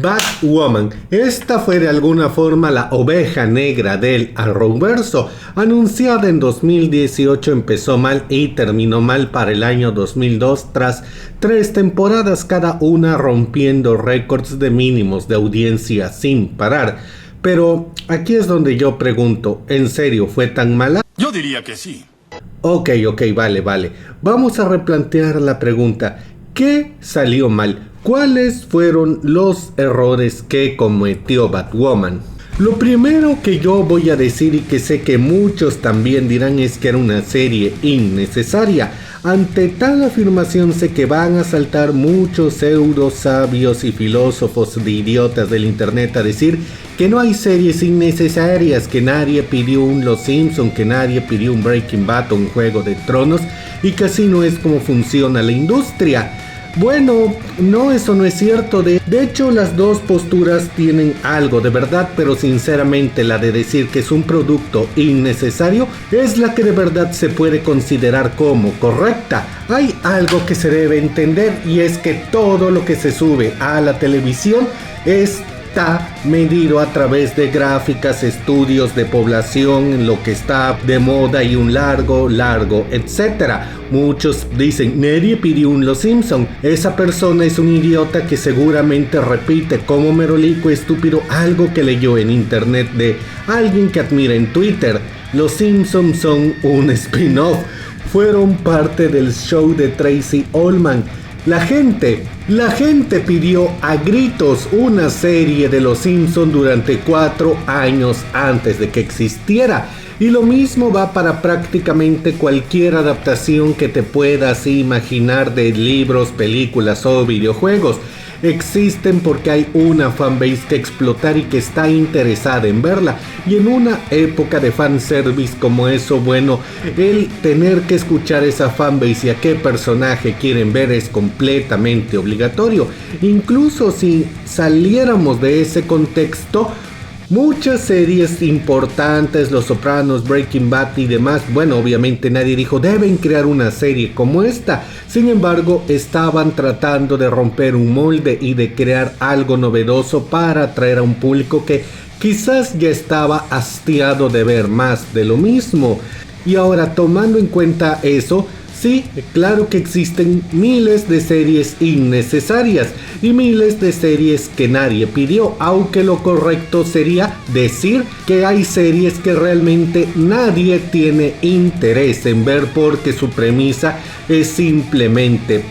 Batwoman. Esta fue de alguna forma la oveja negra del Arrowverso. Anunciada en 2018, empezó mal y terminó mal para el año 2002 tras 3 temporadas cada una, rompiendo récords de mínimos de audiencia sin parar. Pero aquí es donde yo pregunto, ¿en serio fue tan mala? Yo diría que sí. Ok, vale. Vamos a replantear la pregunta. ¿Qué salió mal? ¿Cuáles fueron los errores que cometió Batwoman? Lo primero que yo voy a decir, y que sé que muchos también dirán, es que era una serie innecesaria. Ante tal afirmación sé que van a saltar muchos pseudo sabios y filósofos de idiotas del internet a decir que no hay series innecesarias, que nadie pidió un Los Simpson, que nadie pidió un Breaking Bad o un Juego de Tronos, y que así no es como funciona la industria. Bueno, no, eso no es cierto. De hecho, las dos posturas tienen algo de verdad, pero sinceramente la de decir que es un producto innecesario es la que de verdad se puede considerar como correcta. Hay algo que se debe entender, y es que todo lo que se sube a la televisión está medido a través de gráficas, estudios de población, lo que está de moda y un largo, etcétera. Muchos dicen, nadie pidió un Los Simpson. Esa persona es un idiota que seguramente repite como merolico estúpido algo que leyó en internet de alguien que admira en Twitter. Los Simpsons son un spin-off. Fueron parte del show de Tracy Ullman. La gente pidió a gritos una serie de Los Simpson durante 4 años antes de que existiera. Y lo mismo va para prácticamente cualquier adaptación que te puedas imaginar de libros, películas o videojuegos. Existen porque hay una fanbase que explotar y que está interesada en verla. Y en una época de fanservice como eso, bueno, el tener que escuchar esa fanbase y a qué personaje quieren ver es completamente obligatorio. Incluso si saliéramos de ese contexto, muchas series importantes, Los Sopranos, Breaking Bad y demás, bueno, obviamente nadie dijo deben crear una serie como esta. Sin embargo, estaban tratando de romper un molde y de crear algo novedoso para atraer a un público que quizás ya estaba hastiado de ver más de lo mismo. Y ahora, tomando en cuenta eso, sí, claro que existen miles de series innecesarias y miles de series que nadie pidió, aunque lo correcto sería decir que hay series que realmente nadie tiene interés en ver porque su premisa es simplemente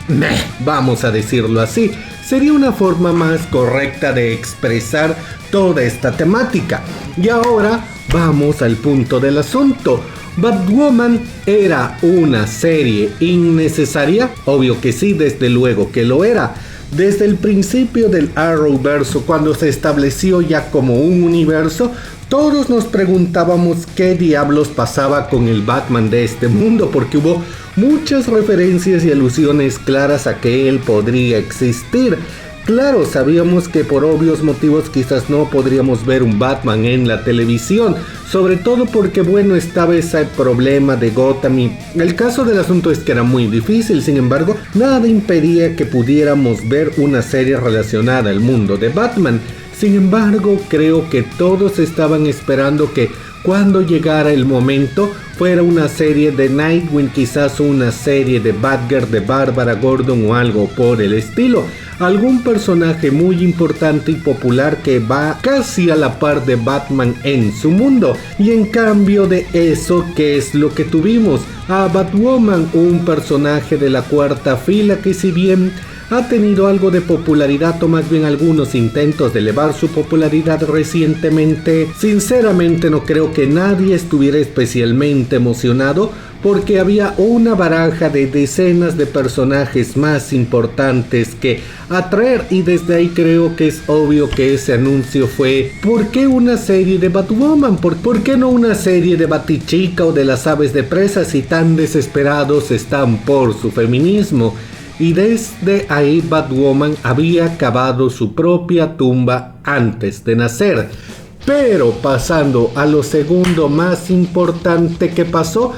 meh, vamos a decirlo así. Sería una forma más correcta de expresar toda esta temática. Y ahora vamos al punto del asunto. ¿Batwoman era una serie innecesaria? Obvio que sí, desde luego que lo era. Desde el principio del Arrowverso, cuando se estableció ya como un universo, todos nos preguntábamos qué diablos pasaba con el Batman de este mundo, porque hubo muchas referencias y alusiones claras a que él podría existir. Claro, sabíamos que por obvios motivos quizás no podríamos ver un Batman en la televisión, sobre todo porque bueno, estaba ese problema de Gotham y el caso del asunto es que era muy difícil. Sin embargo, nada impedía que pudiéramos ver una serie relacionada al mundo de Batman. Sin embargo, creo que todos estaban esperando que cuando llegara el momento fuera una serie de Nightwing, quizás una serie de Batgirl, de Bárbara Gordon o algo por el estilo. Algún personaje muy importante y popular que va casi a la par de Batman en su mundo. Y en cambio de eso, ¿qué es lo que tuvimos? A Batwoman, un personaje de la cuarta fila que, si bien ha tenido algo de popularidad, o más bien algunos intentos de elevar su popularidad recientemente, sinceramente no creo que nadie estuviera especialmente emocionado, porque había una baraja de decenas de personajes más importantes que atraer, y desde ahí creo que es obvio que ese anuncio fue ¿por qué una serie de Batwoman? ¿Por qué no una serie de Batichica o de las aves de presa si tan desesperados están por su feminismo? Y desde ahí Batwoman había cavado su propia tumba antes de nacer. Pero pasando a lo segundo más importante que pasó,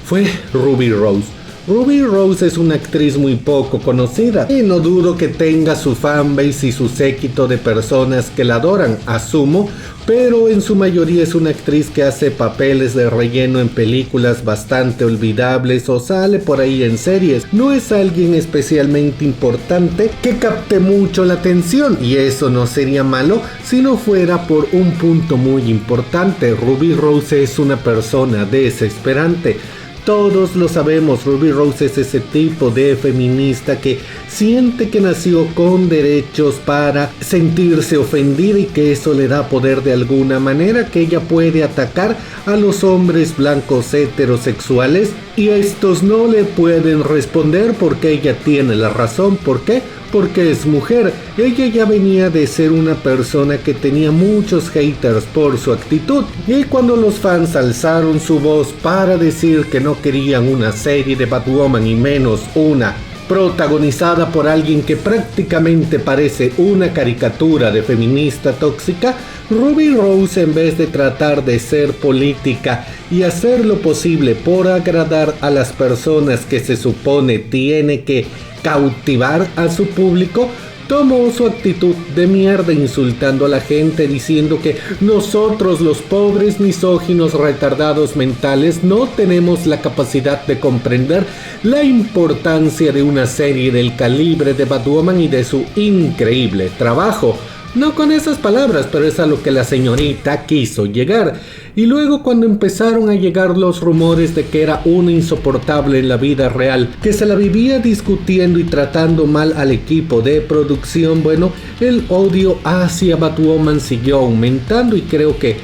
fue Ruby Rose. Ruby Rose es una actriz muy poco conocida y no dudo que tenga su fanbase y su séquito de personas que la adoran, asumo, pero en su mayoría es una actriz que hace papeles de relleno en películas bastante olvidables o sale por ahí en series. No es alguien especialmente importante que capte mucho la atención, y eso no sería malo si no fuera por un punto muy importante. Ruby Rose es una persona desesperante. Todos lo sabemos, Ruby Rose es ese tipo de feminista que siente que nació con derechos para sentirse ofendida y que eso le da poder de alguna manera, que ella puede atacar a los hombres blancos heterosexuales y a estos no le pueden responder porque ella tiene la razón. ¿Por qué? Porque es mujer. Ella ya venía de ser una persona que tenía muchos haters por su actitud, y cuando los fans alzaron su voz para decir que no querían una serie de Batwoman y menos una protagonizada por alguien que prácticamente parece una caricatura de feminista tóxica, Ruby Rose, en vez de tratar de ser política y hacer lo posible por agradar a las personas que se supone tiene que cautivar a su público, tomó su actitud de mierda insultando a la gente, diciendo que nosotros los pobres misóginos retardados mentales no tenemos la capacidad de comprender la importancia de una serie del calibre de Batwoman y de su increíble trabajo. No con esas palabras, pero es a lo que la señorita quiso llegar. Y luego, cuando empezaron a llegar los rumores de que era una insoportable en la vida real, que se la vivía discutiendo y tratando mal al equipo de producción, bueno, el odio hacia Batwoman siguió aumentando, y creo que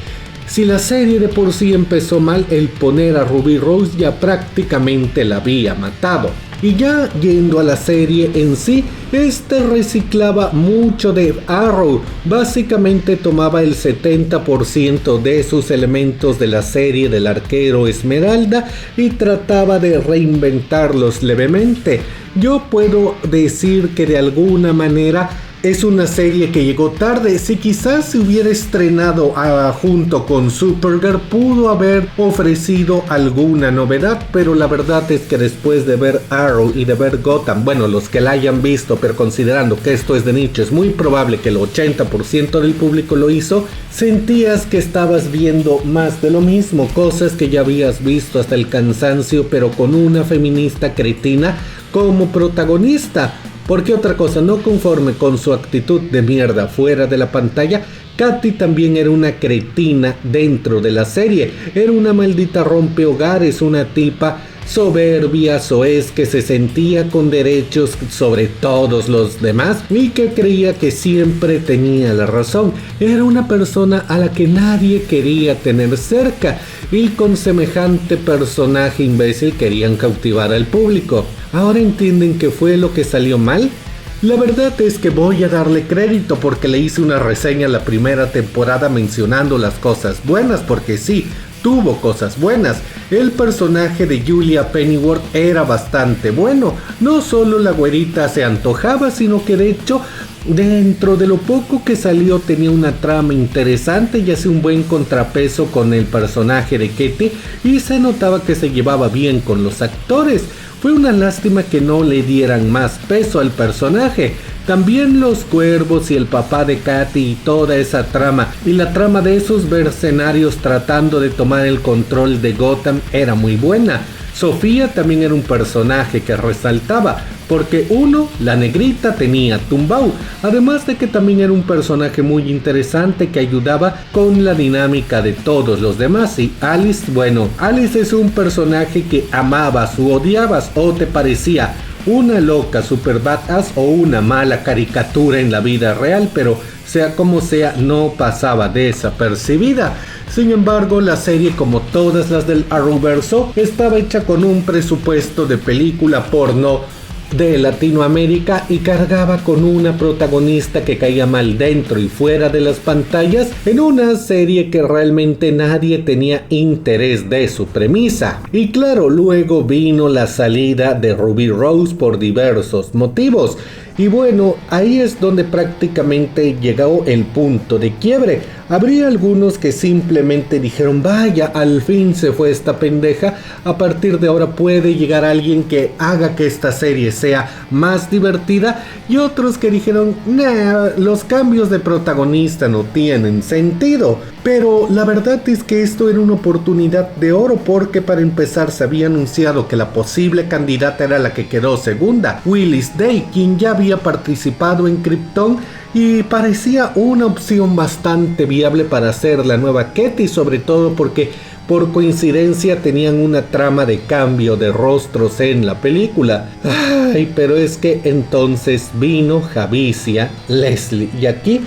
si la serie de por sí empezó mal, el poner a Ruby Rose ya prácticamente la había matado. Y ya yendo a la serie en sí, este reciclaba mucho de Arrow. Básicamente tomaba el 70% de sus elementos de la serie del Arquero Esmeralda y trataba de reinventarlos levemente. Yo puedo decir que de alguna manera es una serie que llegó tarde. Si quizás se hubiera estrenado junto con Supergirl, pudo haber ofrecido alguna novedad, pero la verdad es que después de ver Arrow y de ver Gotham, bueno, los que la hayan visto, pero considerando que esto es de nicho, es muy probable que el 80% del público lo hizo, sentías que estabas viendo más de lo mismo, cosas que ya habías visto hasta el cansancio, pero con una feminista cretina como protagonista. Porque otra cosa, no conforme con su actitud de mierda fuera de la pantalla, Katy también era una cretina dentro de la serie. Era una maldita rompehogares, una tipa soberbia, soez, que se sentía con derechos sobre todos los demás y que creía que siempre tenía la razón. Era una persona a la que nadie quería tener cerca, y con semejante personaje imbécil querían cautivar al público. ¿Ahora entienden qué fue lo que salió mal? La verdad es que voy a darle crédito porque le hice una reseña la primera temporada mencionando las cosas buenas, porque sí, tuvo cosas buenas. El personaje de Julia Pennyworth era bastante bueno. No solo la güerita se antojaba, sino que de hecho, dentro de lo poco que salió, tenía una trama interesante y hacía un buen contrapeso con el personaje de Katy, y se notaba que se llevaba bien con los actores. Fue una lástima que no le dieran más peso al personaje. También los cuervos y el papá de Katy y toda esa trama, y la trama de esos mercenarios tratando de tomar el control de Gotham, era muy buena. Sofía también era un personaje que resaltaba, porque uno, la negrita tenía tumbao, además de que también era un personaje muy interesante que ayudaba con la dinámica de todos los demás. Y Alice, bueno, Alice es un personaje que amabas o odiabas, o te parecía una loca super badass o una mala caricatura en la vida real, pero sea como sea, no pasaba desapercibida. Sin embargo, la serie, como todas las del Arrowverso, estaba hecha con un presupuesto de película porno de Latinoamérica y cargaba con una protagonista que caía mal dentro y fuera de las pantallas, en una serie que realmente nadie tenía interés de su premisa. Y claro, luego vino la salida de Ruby Rose por diversos motivos. Y bueno, ahí es donde prácticamente llegó el punto de quiebre. Habría algunos que simplemente dijeron, vaya, al fin se fue esta pendeja, a partir de ahora puede llegar alguien que haga que esta serie sea más divertida, y otros que dijeron, nah, los cambios de protagonista no tienen sentido. Pero la verdad es que esto era una oportunidad de oro, porque para empezar se había anunciado que la posible candidata era la que quedó segunda, Willis Day, quien ya había participado en Krypton y parecía una opción bastante viable para ser la nueva Katie, sobre todo porque por coincidencia tenían una trama de cambio de rostros en la película. Ay, pero es que entonces vino Javicia Leslie, y aquí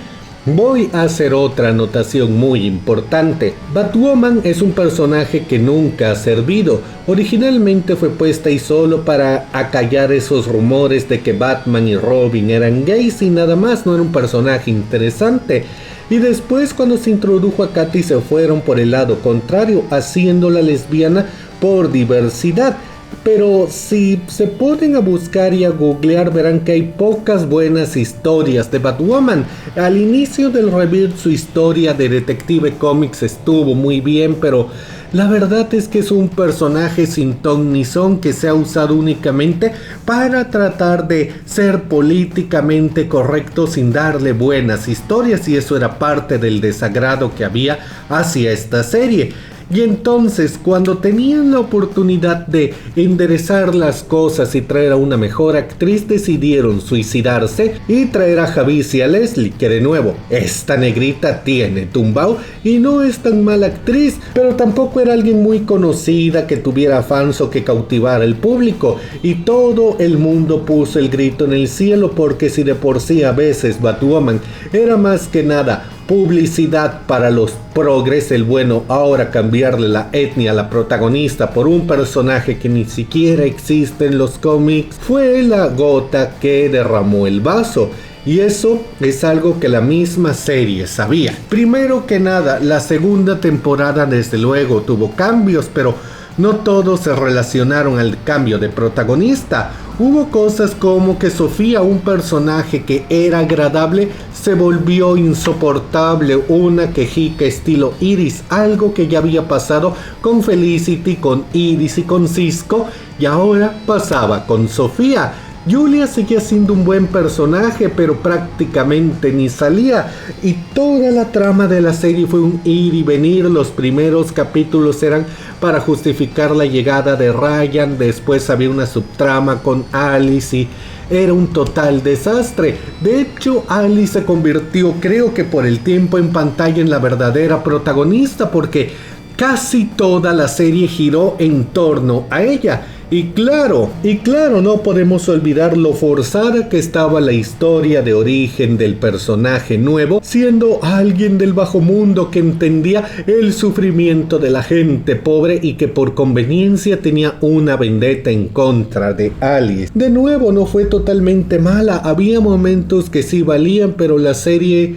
voy a hacer otra anotación muy importante. Batwoman es un personaje que nunca ha servido. Originalmente fue puesta ahí solo para acallar esos rumores de que Batman y Robin eran gays y nada más, no era un personaje interesante. Y después, cuando se introdujo a Katy, se fueron por el lado contrario, haciéndola lesbiana por diversidad. Pero si se ponen a buscar y a googlear, verán que hay pocas buenas historias de Batwoman. Al inicio del Rebirth su historia de Detective Comics estuvo muy bien, pero la verdad es que es un personaje sin ton ni son, que se ha usado únicamente para tratar de ser políticamente correcto sin darle buenas historias, y eso era parte del desagrado que había hacia esta serie. Y entonces, cuando tenían la oportunidad de enderezar las cosas y traer a una mejor actriz, decidieron suicidarse y traer a Javicia Leslie, que de nuevo, esta negrita tiene tumbao y no es tan mala actriz, pero tampoco era alguien muy conocida que tuviera fans o que cautivara al público, y todo el mundo puso el grito en el cielo, porque si de por sí a veces Batwoman era más que nada publicidad para los progres, el bueno ahora cambiarle la etnia a la protagonista por un personaje que ni siquiera existe en los cómics fue la gota que derramó el vaso. Y eso es algo que la misma serie sabía. Primero que nada, la segunda temporada desde luego tuvo cambios, pero no todos se relacionaron al cambio de protagonista. Hubo cosas como que Sofía, un personaje que era agradable, se volvió insoportable, una quejica estilo Iris, algo que ya había pasado con Felicity, con Iris y con Cisco, y ahora pasaba con Sofía. Julia seguía siendo un buen personaje, pero prácticamente ni salía, y toda la trama de la serie fue un ir y venir. Los primeros capítulos eran para justificar la llegada de Ryan, después había una subtrama con Alice y era un total desastre. De hecho, Alice se convirtió, creo que por el tiempo en pantalla, en la verdadera protagonista, porque casi toda la serie giró en torno a ella. Y claro, no podemos olvidar lo forzada que estaba la historia de origen del personaje nuevo, siendo alguien del bajo mundo que entendía el sufrimiento de la gente pobre y que por conveniencia tenía una vendetta en contra de Alice. De nuevo, no fue totalmente mala, había momentos que sí valían, pero la serie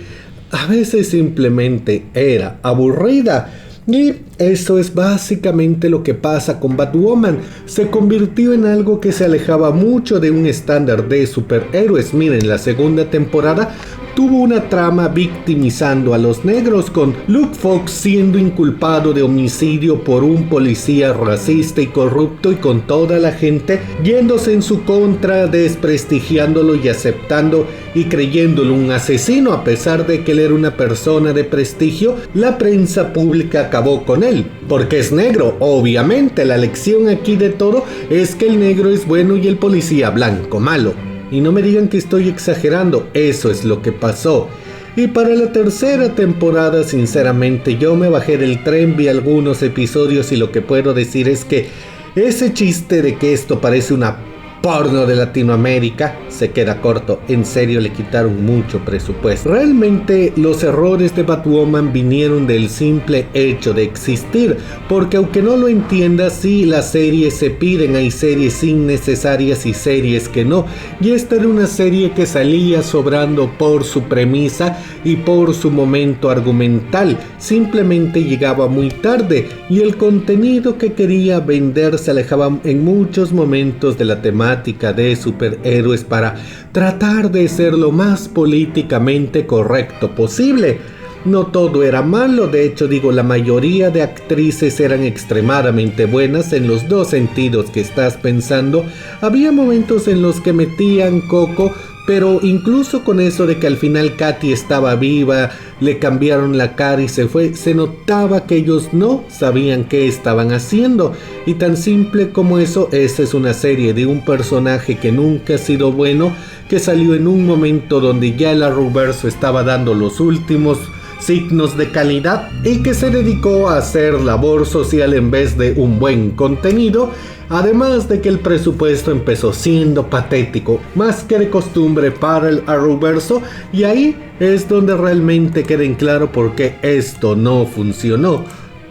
a veces simplemente era aburrida. Y eso es básicamente lo que pasa con Batwoman. Se convirtió en algo que se alejaba mucho de un estándar de superhéroes. Miren, la segunda temporada tuvo una trama victimizando a los negros, con Luke Fox siendo inculpado de homicidio por un policía racista y corrupto, y con toda la gente yéndose en su contra, desprestigiándolo y aceptando y creyéndolo un asesino, a pesar de que él era una persona de prestigio. La prensa pública acabó con él, porque es negro. Obviamente, la lección aquí de todo es que el negro es bueno y el policía blanco malo. Y no me digan que estoy exagerando, eso es lo que pasó. Y para la tercera temporada, sinceramente, yo me bajé del tren, vi algunos episodios y lo que puedo decir es que ese chiste de que esto parece una porno de Latinoamérica se queda corto. En serio, le quitaron mucho presupuesto. Realmente los errores de Batwoman vinieron del simple hecho de existir, porque aunque no lo entiendas, sí, las series se piden, hay series innecesarias y series que no, y esta era una serie que salía sobrando por su premisa y por su momento argumental. Simplemente llegaba muy tarde y el contenido que quería vender se alejaba en muchos momentos de la temática de superhéroes para tratar de ser lo más políticamente correcto posible. No todo era malo, de hecho digo, la mayoría de actrices eran extremadamente buenas en los dos sentidos que estás pensando. Había momentos en los que metían coco, pero incluso con eso de que al final Katy estaba viva, le cambiaron la cara y se fue, se notaba que ellos no sabían qué estaban haciendo. Y tan simple como eso, esa es una serie de un personaje que nunca ha sido bueno, que salió en un momento donde ya el Arrowverso estaba dando los últimos signos de calidad y que se dedicó a hacer labor social en vez de un buen contenido. Además de que el presupuesto empezó siendo patético, más que de costumbre para el Arrowverso, y ahí es donde realmente queda en claro por qué esto no funcionó.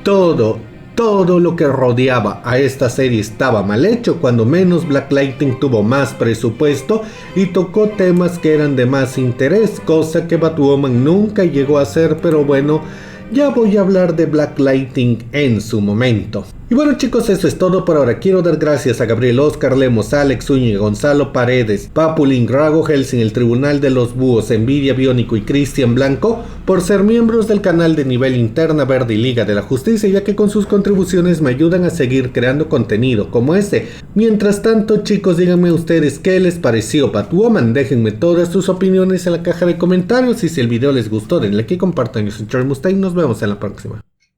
Todo lo que rodeaba a esta serie estaba mal hecho, cuando menos Black Lightning tuvo más presupuesto y tocó temas que eran de más interés, cosa que Batwoman nunca llegó a hacer, pero bueno, ya voy a hablar de Black Lightning en su momento. Y bueno chicos, eso es todo por ahora. Quiero dar gracias a Gabriel Oscar Lemos, Alex Zúñiga, Gonzalo Paredes, Papulín, Rago Helsing, el Tribunal de los Búhos, Envidia Biónico y Cristian Blanco por ser miembros del canal de Nivel Interna Verde y Liga de la Justicia, ya que con sus contribuciones me ayudan a seguir creando contenido como este. Mientras tanto chicos, díganme ustedes qué les pareció Batwoman, déjenme todas sus opiniones en la caja de comentarios y si el video les gustó denle like y compartan. Yo soy Charlie Mustaine, nos vemos en la próxima.